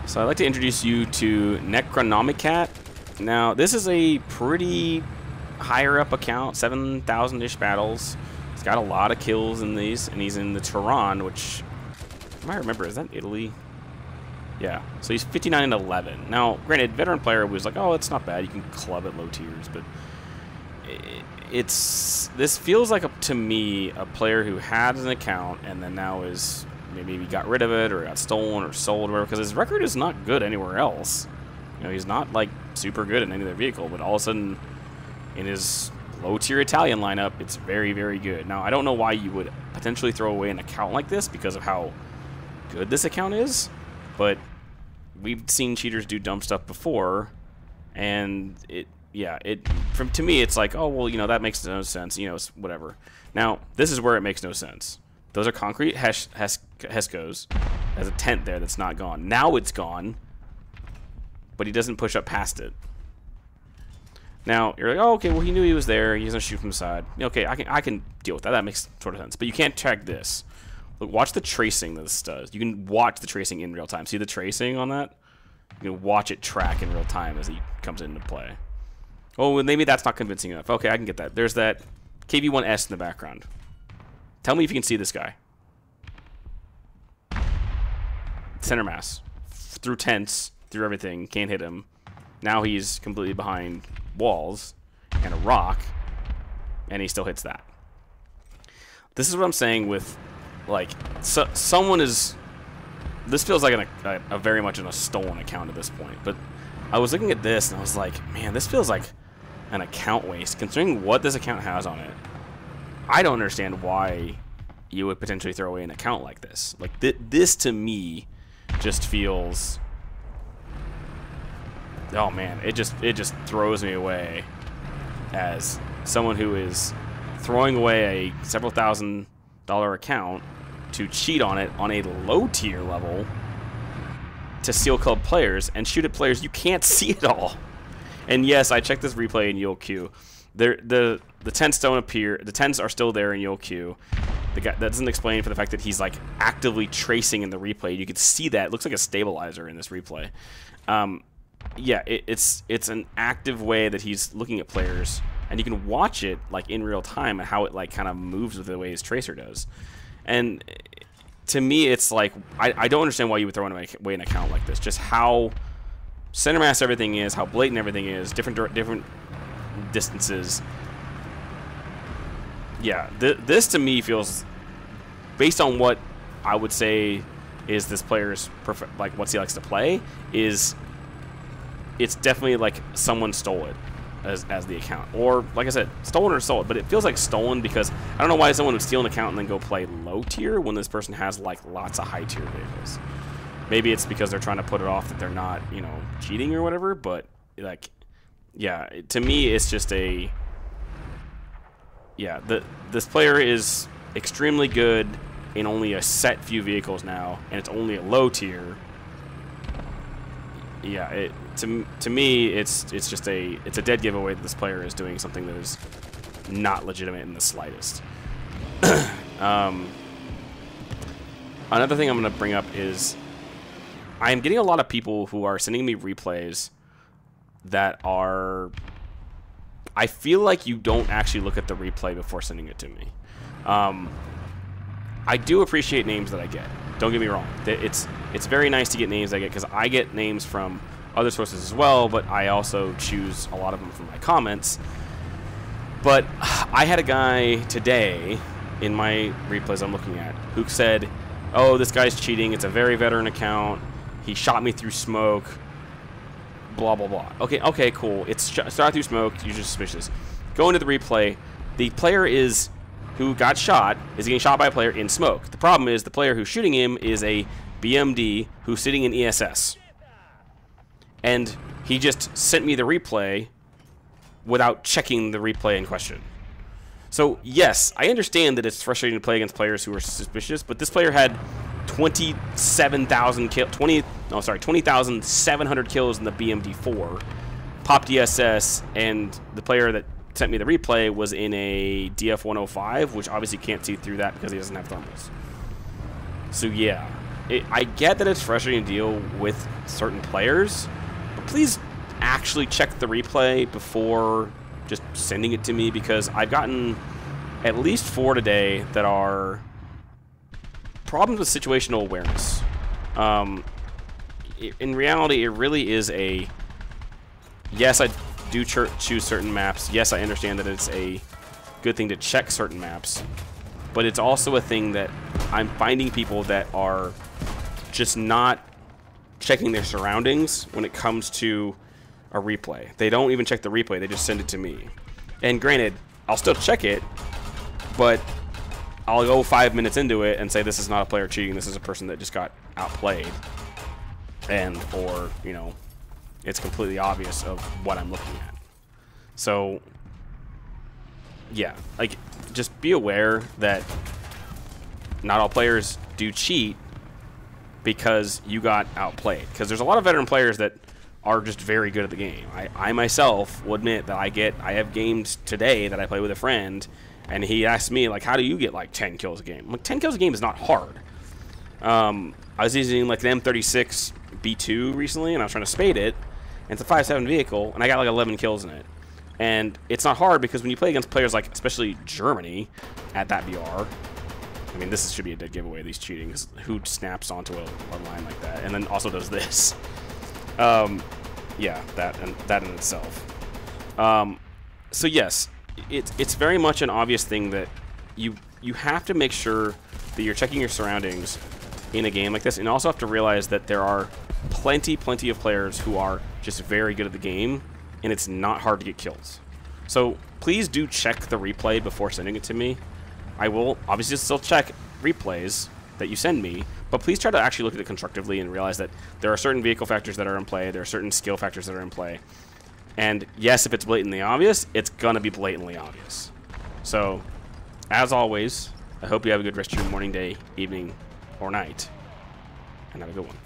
So I'd like to introduce you to NecronomiCAT. Now, this is a pretty higher up account, 7,000-ish battles. He's got a lot of kills in these, and he's in the Tehran, which, I might remember, is that Italy? Yeah, so he's 59 and 11. Now, granted, veteran player was like, oh, it's not bad. You can club at low tiers, but this feels like, to me, a player who had an account and then now is maybe he got rid of it or got stolen or sold or whatever, because his record is not good anywhere else. You know, he's not like super good in any other vehicle, but all of a sudden in his low-tier Italian lineup, it's very, very good. Now, I don't know why you would potentially throw away an account like this because of how good this account is, but we've seen cheaters do dumb stuff before, and to me, it's like, oh, well, you know, that makes no sense, you know, it's whatever. Now, this is where it makes no sense. Those are concrete Heskos. There's a tent there that's not gone. Now it's gone, but he doesn't push up past it. Now, you're like, oh, okay, well, he knew he was there. He doesn't shoot from the side. Okay, I can deal with that. That makes sort of sense. But you can't check this. Look, watch the tracing that this does. You can watch the tracing in real time. See the tracing on that? You can watch it track in real time as he comes into play. Oh, well, maybe that's not convincing enough. Okay, I can get that. There's that KV-1S in the background. Tell me if you can see this guy. Center mass. Through tents, through everything. Can't hit him. Now he's completely behind walls and a rock, and he still hits that. This is what I'm saying with, like, someone is... This feels like a very much a stolen account at this point. But I was looking at this, and I was like, man, this feels like an account waste. Considering what this account has on it, I don't understand why you would potentially throw away an account like this. Like, this to me just feels... Oh man, it just throws me away as someone who is throwing away a several $1,000 account to cheat on it on a low tier level to steal club players and shoot at players you can't see at all. And yes, I checked this replay in ULQ. The tents don't appear. The tents are still there in ULQ. The guy, that doesn't explain for the fact that he's like actively tracing in the replay. You can see that. It looks like a stabilizer in this replay. Yeah, it's an active way that he's looking at players, and you can watch it like in real time and how it like kind of moves with the way his tracer does. And to me, it's like I don't understand why you would throw away an account like this. Just how center mass everything is, how blatant everything is, different distances. Yeah, this to me feels, based on what I would say is this player's perfect, like what he likes to play, is it's definitely like someone stole it as the account. Or, like I said, stolen or sold. But it feels like stolen because I don't know why someone would steal an account and then go play low tier when this person has like lots of high tier vehicles. Maybe it's because they're trying to put it off that they're not, you know, cheating or whatever. But, like, yeah, to me it's just a... Yeah, this player is extremely good in only a set few vehicles now, and it's only a low tier. Yeah, to me, it's just a dead giveaway that this player is doing something that is not legitimate in the slightest. Another thing I'm going to bring up is I am getting a lot of people who are sending me replays that are... I feel like you don't actually look at the replay before sending it to me. I do appreciate names that I get. Don't get me wrong. It's very nice to get names I get, because I get names from other sources as well, but I also choose a lot of them from my comments. But I had a guy today in my replays I'm looking at who said, oh, this guy's cheating. It's a very veteran account. He shot me through smoke. Blah, blah, blah. Okay, cool. It's shot through smoke. You're just suspicious. Go into the replay. The player who got shot is getting shot by a player in smoke. The problem is the player who's shooting him is a BMD who's sitting in ESS. And he just sent me the replay without checking the replay in question. So, yes, I understand that it's frustrating to play against players who are suspicious, but this player had 27,000 kills, 20,700 kills in the BMD4, popped ESS, and the player that sent me the replay was in a DF-105, which obviously can't see through that because he doesn't have thermals. So yeah, I get that it's frustrating to deal with certain players, but please actually check the replay before just sending it to me, because I've gotten at least 4 today that are problems with situational awareness. In reality, it really is a, yes, I do choose certain maps. Yes, I understand that it's a good thing to check certain maps, but it's also a thing that I'm finding people that are just not checking their surroundings when it comes to a replay. They don't even check the replay, they just send it to me. And granted, I'll still check it, but I'll go 5 minutes into it and say this is not a player cheating, this is a person that just got outplayed. And, or, you know, it's completely obvious of what I'm looking at. So, yeah, like, just be aware that not all players do cheat because you got outplayed. Because there's a lot of veteran players that are just very good at the game. I myself will admit that I have games today that I play with a friend, and he asked me, like, how do you get, like, 10 kills a game? I'm like, 10 kills a game is not hard. I was using, like, the M36 B2 recently, and I was trying to spade it, and it's a 5.7 vehicle, and I got, like, 11 kills in it. And it's not hard because when you play against players like, especially Germany, at that BR, I mean, this should be a dead giveaway, these cheating, because who snaps onto a line like that, and then also does this? Yeah, that in itself. So yes, it's very much an obvious thing that you have to make sure that you're checking your surroundings in a game like this, and also have to realize that there are plenty of players who are just very good at the game, and it's not hard to get kills. So please do check the replay before sending it to me. I will obviously still check replays that you send me, but please try to actually look at it constructively and realize that there are certain vehicle factors that are in play, there are certain skill factors that are in play. And yes, if it's blatantly obvious, it's gonna be blatantly obvious. So, as always, I hope you have a good rest of your morning, day, evening, or night, and have a good one.